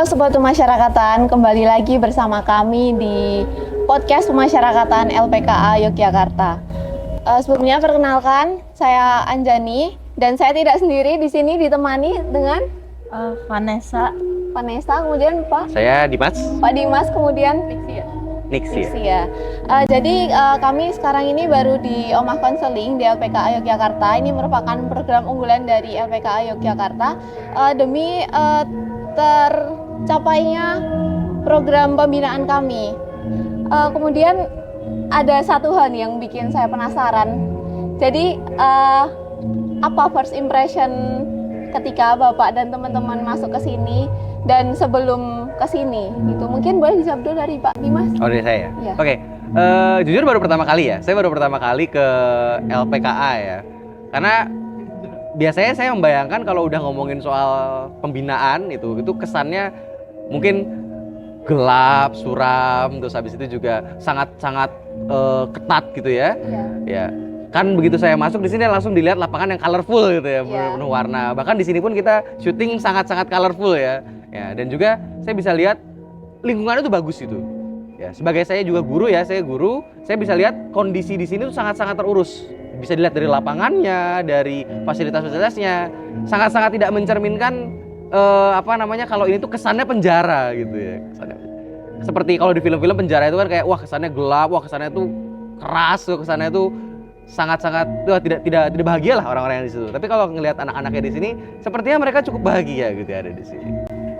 Halo Sobat Pemasyarakatan, kembali lagi bersama kami di podcast Pemasyarakatan LPKA Yogyakarta. Sebelumnya perkenalkan, saya Anjani dan saya tidak sendiri di sini ditemani dengan Vanessa, kemudian Pak. Saya Dimas. Pak Dimas, kemudian Nixia. Jadi kami sekarang ini baru di Omah Konseling di LPKA Yogyakarta. Ini merupakan program unggulan dari LPKA Yogyakarta demi tercapainya program pembinaan kami. Kemudian ada satu hal nih yang bikin saya penasaran. Jadi apa first impression ketika Bapak dan teman-teman masuk ke sini dan sebelum ke sini gitu? Mungkin boleh dijawab dulu dari Pak Dimas. Oh, dari saya. Ya. Oke. Jujur baru pertama kali ya. Saya baru pertama kali ke LPKA ya. Karena biasanya saya membayangkan kalau udah ngomongin soal pembinaan itu kesannya mungkin gelap, suram, terus habis itu juga sangat-sangat ketat gitu ya. Ya. Kan begitu saya masuk di sini langsung dilihat lapangan yang colorful gitu ya, penuh warna. Bahkan di sini pun kita syuting sangat-sangat colorful ya. Ya, dan juga saya bisa lihat lingkungannya itu bagus itu. Ya, sebagai saya juga guru ya, saya guru, saya bisa lihat kondisi di sini tuh sangat-sangat terurus. Bisa dilihat dari lapangannya, dari fasilitas-fasilitasnya, sangat-sangat tidak mencerminkan kalau ini tuh kesannya penjara gitu ya. Kesannya. Seperti kalau di film-film penjara itu kan kayak wah kesannya gelap, wah kesannya tuh keras, kesannya tuh sangat-sangat tidak bahagia lah orang-orang yang di situ. Tapi kalau ngelihat anak-anaknya di sini, sepertinya mereka cukup bahagia gitu ya ada di sini.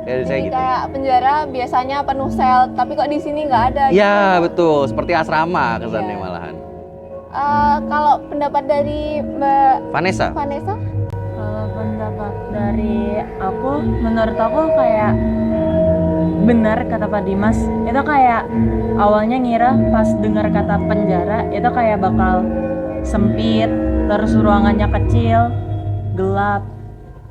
Ya, jadi gitu. Kayak penjara biasanya penuh sel, tapi kok di sini nggak ada. Ya gitu. Betul, seperti asrama kesannya malahan. Kalau pendapat dari Mbak Vanessa? Kalau pendapat dari aku, menurut aku kayak benar kata Pak Dimas. Itu kayak awalnya ngira pas dengar kata penjara itu kayak bakal sempit, terus ruangannya kecil, gelap,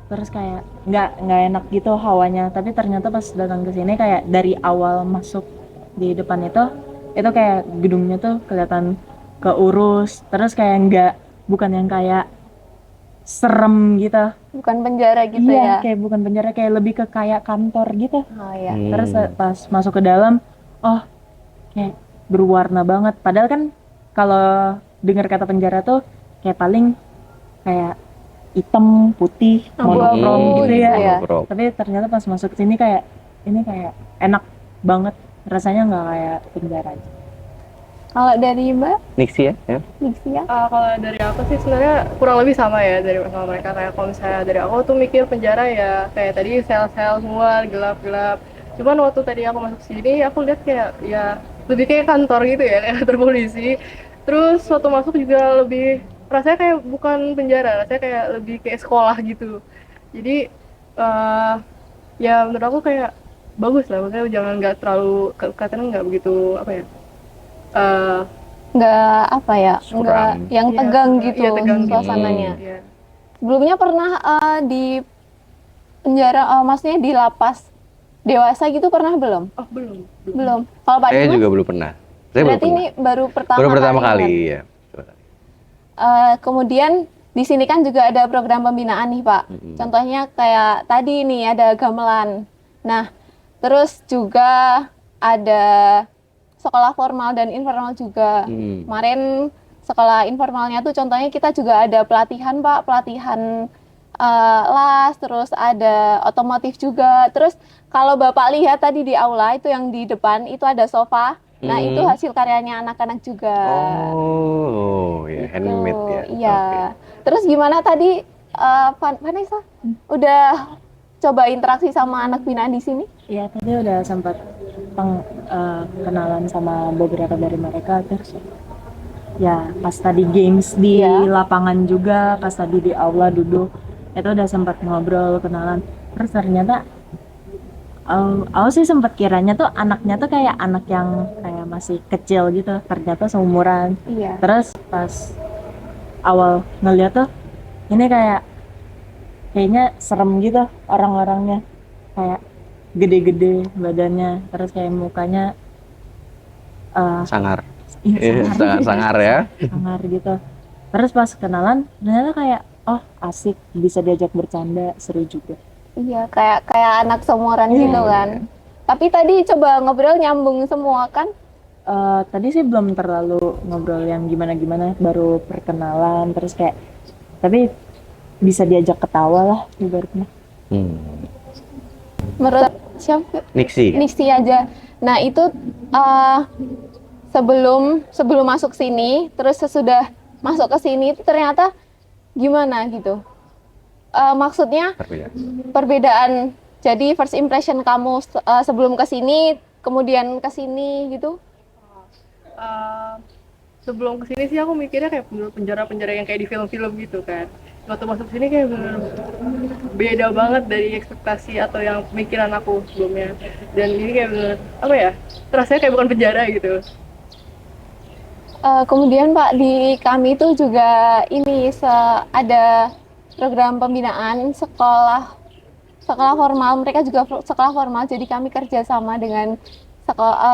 terus kayak nggak enak gitu hawanya. Tapi ternyata pas datang ke sini kayak dari awal masuk di depan itu kayak gedungnya tuh kelihatan keurus, terus kayak bukan yang kayak serem gitu, bukan penjara gitu ya. Kayak bukan penjara, kayak lebih ke kayak kantor gitu. Oh iya. Terus pas masuk ke dalam, kayak berwarna banget. Padahal kan kalau dengar kata penjara tuh kayak paling kayak hitam, putih, monokrom gitu ya. Tapi ternyata pas masuk sini kayak ini kayak enak banget, rasanya nggak kayak penjara aja. Kalau dari Mbak Nixia ya? Kalau dari aku sih sebenarnya kurang lebih sama ya dari sama mereka. Kayak kalau misalnya dari aku tuh mikir penjara ya kayak tadi sel-sel semua gelap-gelap. Cuman waktu tadi aku masuk sini aku lihat kayak ya lebih kayak kantor gitu ya, kayak kantor polisi. Terus waktu masuk juga lebih rasanya kayak bukan penjara, rasanya kayak lebih kayak sekolah gitu. Jadi ya menurut aku kayak bagus lah, makanya jangan nggak terlalu katanya nggak begitu nggak yang tegang gitu suasananya. Sebelumnya pernah di penjara, maksudnya di lapas dewasa gitu pernah belum? Oh belum. Kalau Pak Saya Dimas? juga belum pernah. Berarti ini baru pertama kali ya. Kemudian di sini kan juga ada program pembinaan nih Pak. Contohnya kayak tadi nih ada gamelan. Nah, terus juga ada sekolah formal dan informal juga. Kemarin sekolah informalnya tuh contohnya kita juga ada pelatihan Pak, pelatihan las, terus ada otomotif juga. Terus kalau Bapak lihat tadi di aula itu yang di depan itu ada sofa. Nah, itu hasil karyanya anak-anak juga. Oh, ya gitu. handmade ya. Iya. Okay. Terus gimana tadi Vanessa? Udah coba interaksi sama anak binaan di sini? Iya, tadi udah sempat kenalan sama beberapa dari mereka. Terus ya pas tadi games di lapangan juga, pas tadi di aula duduk, itu udah sempat ngobrol, kenalan. Terus ternyata aku sih sempat kiranya tuh anaknya tuh kayak anak yang kayak masih kecil gitu, ternyata seumuran. Iya. Terus pas awal ngeliat tuh ini kayaknya serem gitu orang-orangnya, kayak gede-gede badannya, terus kayak mukanya sangar. Sangar ya. Sangar gitu. Terus pas kenalan ternyata kayak asik, bisa diajak bercanda, seru juga. Iya, kayak anak seumuran gitu kan. Tapi tadi coba ngobrol nyambung semua kan? Tadi sih belum terlalu ngobrol yang gimana-gimana, baru perkenalan terus kayak, tapi bisa diajak ketawa lah ibaratnya. Menurut siapa? Niksi. Niksi aja. Nah, itu eh, sebelum masuk sini, terus sesudah masuk ke sini itu ternyata gimana gitu. Maksudnya Berbeda. perbedaan. Jadi first impression kamu sebelum ke sini, kemudian ke sini gitu. Sebelum kesini sih aku mikirnya kayak penjara-penjara yang kayak di film-film gitu kan. Waktu masuk sini kayak bener beda banget dari ekspektasi atau yang pemikiran aku sebelumnya. Dan ini kayak bener apa ya? Rasanya kayak bukan penjara gitu. Kemudian Pak, di kami itu juga ini ada program pembinaan sekolah formal. Mereka juga sekolah formal, jadi kami kerjasama dengan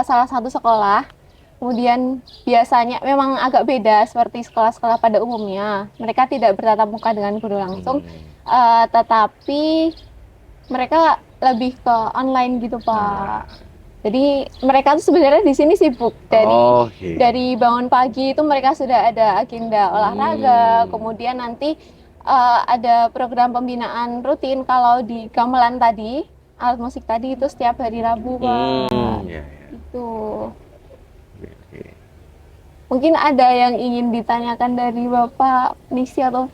salah satu sekolah. Kemudian biasanya memang agak beda seperti sekolah-sekolah pada umumnya. Mereka tidak bertatap muka dengan guru langsung, tetapi mereka lebih ke online gitu Pak. Jadi mereka tuh sebenarnya di sini sibuk dari bangun pagi itu mereka sudah ada agenda olahraga, kemudian nanti ada program pembinaan rutin kalau di gamelan tadi, alat musik tadi itu setiap hari Rabu Pak. Iya. Itu. Mungkin ada yang ingin ditanyakan dari Bapak Nisi atau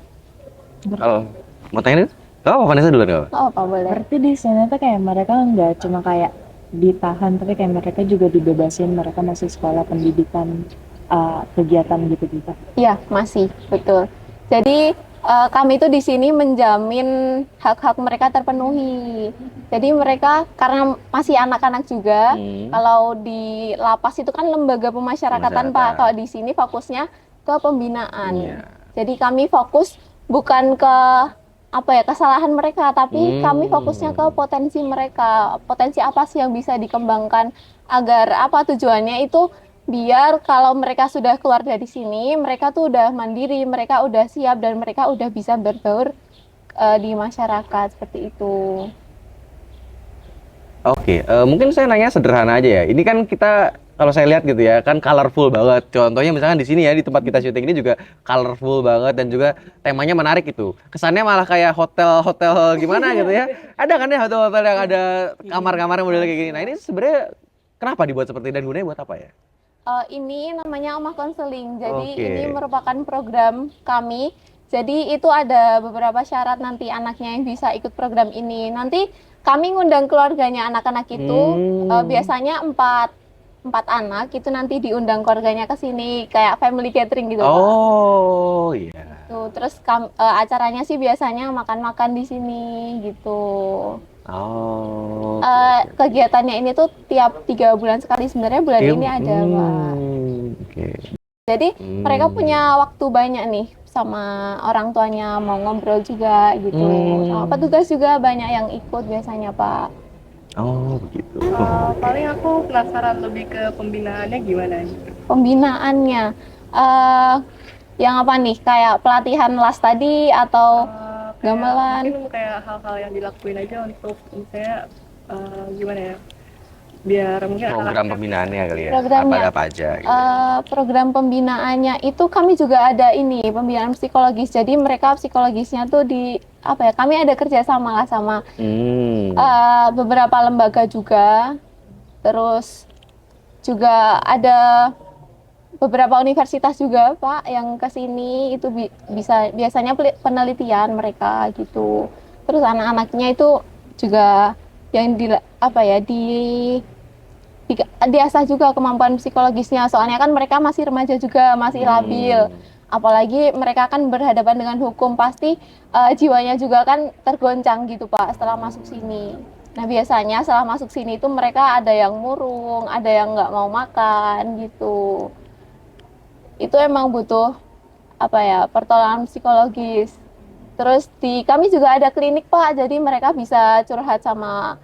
Kalau mau tanya nih? Oh, Vanessa duluan nggak apa? oh, apa boleh? Berarti di sana tuh kayak mereka nggak cuma kayak ditahan, tapi kayak mereka juga dibebasin, mereka masih sekolah pendidikan, kegiatan gitu-gitu. Iya, masih betul. Jadi kami itu di sini menjamin hak-hak mereka terpenuhi. Jadi mereka karena masih anak-anak juga, kalau di lapas itu kan lembaga pemasyarakatan Pak. Kalau di sini fokusnya ke pembinaan. Jadi kami fokus bukan ke apa ya kesalahan mereka, tapi kami fokusnya ke potensi mereka. Potensi apa sih yang bisa dikembangkan agar apa tujuannya itu biar kalau mereka sudah keluar dari sini, mereka tuh udah mandiri, mereka udah siap dan mereka udah bisa berbaur di masyarakat seperti itu. Oke, mungkin saya nanya sederhana aja ya. Ini kan kita kalau saya lihat gitu ya, kan colorful banget. Contohnya misalkan di sini ya, di tempat kita syuting ini juga colorful banget dan juga temanya menarik gitu. Kesannya malah kayak hotel-hotel gimana gitu ya. Ada kan ya hotel-hotel yang ada kamar-kamar model kayak gini. Nah, ini sebenarnya kenapa dibuat seperti ini dan gunanya buat apa ya? Ini namanya Omah Konseling. Jadi ini merupakan program kami. Jadi itu ada beberapa syarat nanti anaknya yang bisa ikut program ini. Nanti kami ngundang keluarganya anak-anak itu biasanya empat anak itu nanti diundang keluarganya ke sini kayak family gathering gitu Pak. Oh iya. Tuh, terus acaranya sih biasanya makan-makan di sini gitu. Oh. Kegiatannya ini tuh tiap 3 bulan sekali sebenarnya bulan ini ada Pak. Oke. Jadi mereka punya waktu banyak nih sama orang tuanya mau ngobrol juga gitu. Sama petugas juga banyak yang ikut biasanya Pak. Oh begitu. Paling aku penasaran lebih ke pembinaannya gimana gitu. Pembinaannya yang apa nih? Kayak pelatihan las tadi atau gamelan? Mungkin kayak hal-hal yang dilakuin aja untuk misalnya gimana ya? Biar mungkin Program pembinaannya kali ya. Programnya. Apa aja gitu. Program pembinaannya itu kami juga ada ini pembinaan psikologis. Jadi mereka psikologisnya tuh di apa ya? Kami ada kerjasama lah sama beberapa lembaga juga. Terus juga ada beberapa universitas juga Pak yang kesini itu biasanya penelitian mereka gitu. Terus anak-anaknya itu juga yang diasah juga kemampuan psikologisnya, soalnya kan mereka masih remaja juga, masih labil, apalagi mereka kan berhadapan dengan hukum, pasti jiwanya juga kan tergoncang gitu Pak setelah masuk sini. Nah biasanya setelah masuk sini itu mereka ada yang murung, ada yang nggak mau makan gitu. Itu emang butuh pertolongan psikologis. Terus kami juga ada klinik Pak, jadi mereka bisa curhat sama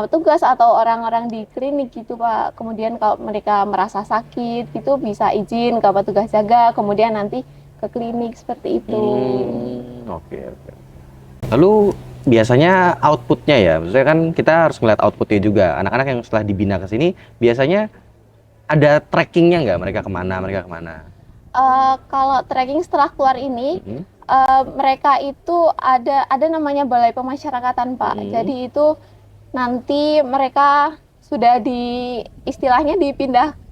petugas atau orang-orang di klinik gitu Pak. Kemudian kalau mereka merasa sakit gitu bisa izin ke petugas jaga, kemudian nanti ke klinik seperti itu. Oke. Lalu biasanya outputnya ya, maksudnya kan kita harus ngeliat outputnya juga. Anak-anak yang setelah dibina ke sini biasanya ada trackingnya nggak, mereka kemana? Kalau tracking setelah keluar ini, mereka itu ada namanya balai pemasyarakatan, Pak. Jadi itu nanti mereka sudah istilahnya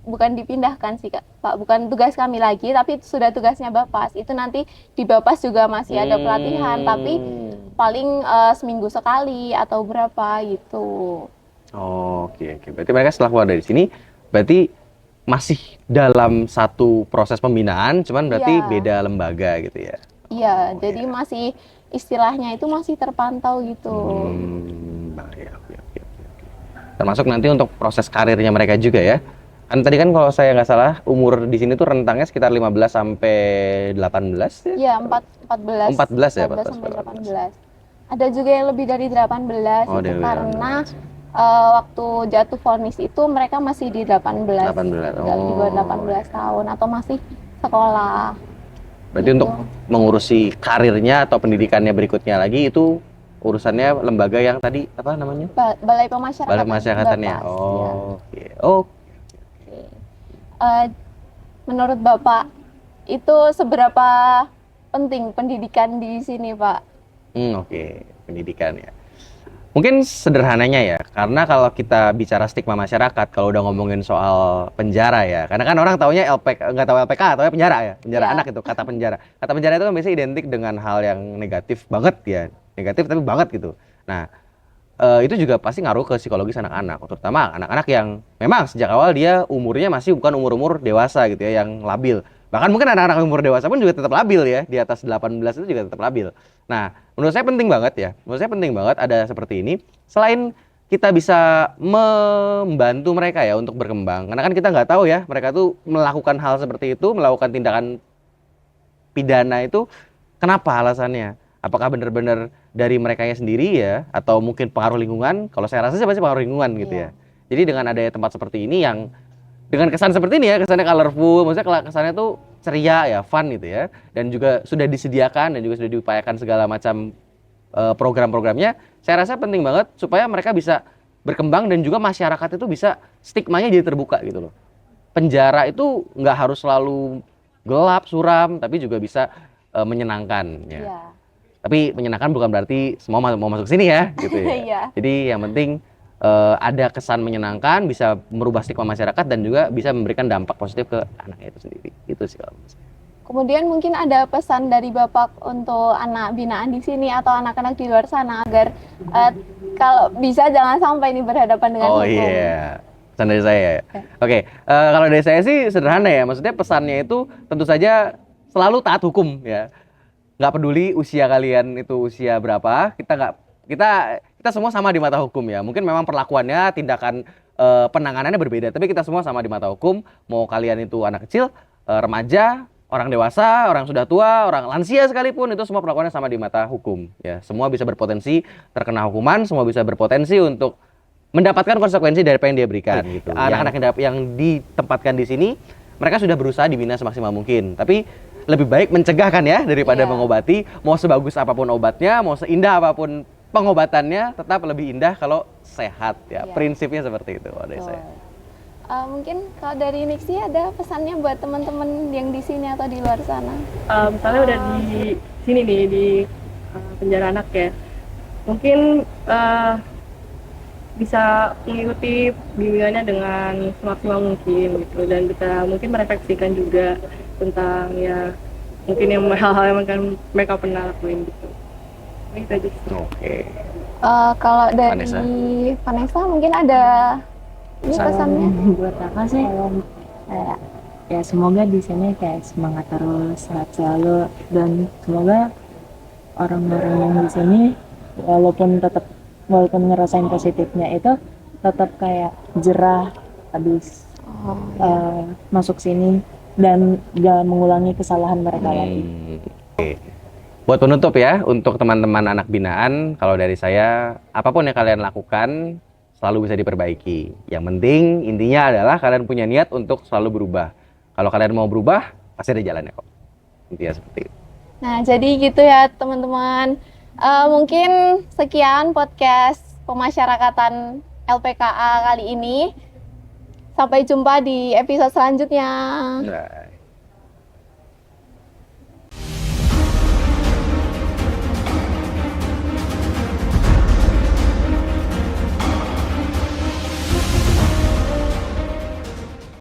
bukan dipindahkan sih, Pak. Bukan tugas kami lagi, tapi sudah tugasnya Bapas. Itu nanti di Bapas juga masih ada pelatihan, tapi paling seminggu sekali atau berapa gitu. Oke. Berarti mereka setelah keluar dari sini, berarti masih dalam satu proses pembinaan, cuman berarti Iya. beda lembaga gitu ya. Iya, jadi masih istilahnya itu masih terpantau gitu. Baik, oke. Termasuk nanti untuk proses karirnya mereka juga ya. Kan tadi kan kalau saya nggak salah umur di sini tuh rentangnya sekitar 15 sampai 18 ya? Iya, 14. 14 ya, 14 sampai 14. 18. Ada juga yang lebih dari 18 Oh, itu dari karena waktu jatuh vonis itu mereka masih di 18. 18. Udah di bawah 18 tahun atau masih sekolah. Berarti untuk mengurusi karirnya atau pendidikannya berikutnya lagi itu urusannya lembaga yang tadi apa namanya? Balai pemasyarakatan. Balai pemasyarakatan-nya. Bapas, Oh, iya. oke. Menurut Bapak itu seberapa penting pendidikan di sini, Pak? Oke. Pendidikan ya. Mungkin sederhananya ya, karena kalau kita bicara stigma masyarakat, kalau udah ngomongin soal penjara ya, karena kan orang taunya LPK, nggak tahu LPK, taunya penjara ya, penjara Ya. anak itu, kata penjara. Kata penjara itu kan biasanya identik dengan hal yang negatif banget ya, negatif tapi banget gitu. Nah, itu juga pasti ngaruh ke psikologis anak-anak, terutama anak-anak yang memang sejak awal dia umurnya masih bukan umur-umur dewasa gitu ya, yang labil. Bahkan mungkin anak-anak umur dewasa pun juga tetap labil ya, di atas 18 itu juga tetap labil. Nah, menurut saya penting banget ya, ada seperti ini. Selain kita bisa membantu mereka ya untuk berkembang, karena kan kita nggak tahu ya, mereka tuh melakukan hal seperti itu, melakukan tindakan pidana itu, kenapa alasannya? Apakah benar-benar dari merekanya sendiri ya, atau mungkin pengaruh lingkungan? Kalau saya rasa sih pasti pengaruh lingkungan gitu ya. Jadi dengan adanya tempat seperti ini yang dengan kesan seperti ini ya, kesannya colorful, maksudnya kesannya tuh ceria ya, fun gitu ya, dan juga sudah disediakan dan juga sudah diupayakan segala macam program-programnya, saya rasa penting banget supaya mereka bisa berkembang dan juga masyarakat itu bisa stigmanya jadi terbuka gitu loh. Penjara itu nggak harus selalu gelap, suram, tapi juga bisa menyenangkan ya. Iya. Tapi menyenangkan bukan berarti semua mau masuk sini ya gitu ya. Iya. Jadi yang penting ada kesan menyenangkan, bisa merubah stigma masyarakat dan juga bisa memberikan dampak positif ke anaknya itu sendiri. Itu sih kalau menurut saya. Kemudian mungkin ada pesan dari Bapak untuk anak binaan di sini atau anak-anak di luar sana agar kalau bisa jangan sampai ini berhadapan dengan Oh hukum. iya, pesan dari saya ya. Oke, kalau dari saya sih sederhana ya. Maksudnya pesannya itu tentu saja selalu taat hukum ya. Nggak peduli usia kalian itu usia berapa, kita semua sama di mata hukum ya. Mungkin memang perlakuannya, tindakan penanganannya berbeda, tapi kita semua sama di mata hukum. Mau kalian itu anak kecil, remaja, orang dewasa, orang sudah tua, orang lansia sekalipun, itu semua perlakuannya sama di mata hukum ya. Semua bisa berpotensi terkena hukuman, semua bisa berpotensi untuk mendapatkan konsekuensi dari apa yang dia berikan gitu. Anak-anak yang ditempatkan di sini, mereka sudah berusaha dibina semaksimal mungkin, tapi lebih baik mencegah kan ya daripada mengobati. Mau sebagus apapun obatnya, mau seindah apapun pengobatannya, tetap lebih indah kalau sehat ya. Prinsipnya seperti itu dari saya. Mungkin kalau dari Nixi ada pesannya buat teman-teman yang di sini atau di luar sana? Misalnya udah di sini nih di penjara anak ya, mungkin bisa mengikuti bimbingannya dengan semaksimal mungkin gitu, dan bisa mungkin merefleksikan juga tentang ya mungkin yang hal-hal yang akan mereka pernah lakuin gitu. Itu aja sih. Oke. Kalau dari Vanessa mungkin ada ini pesannya? Buat apa sih? Kayak ya semoga di sini kayak semangat terus, sehat selalu, dan semoga orang-orang yang di sini walaupun ngerasain positifnya itu tetap kayak jerah habis masuk sini dan gak mengulangi kesalahan mereka lagi. Oke. Buat penutup ya, untuk teman-teman anak binaan, kalau dari saya, apapun yang kalian lakukan selalu bisa diperbaiki. Yang penting intinya adalah kalian punya niat untuk selalu berubah. Kalau kalian mau berubah, pasti ada jalannya kok. Intinya seperti itu. Nah, jadi gitu ya teman-teman. Mungkin sekian podcast pemasyarakatan LPKA kali ini. Sampai jumpa di episode selanjutnya. Nah.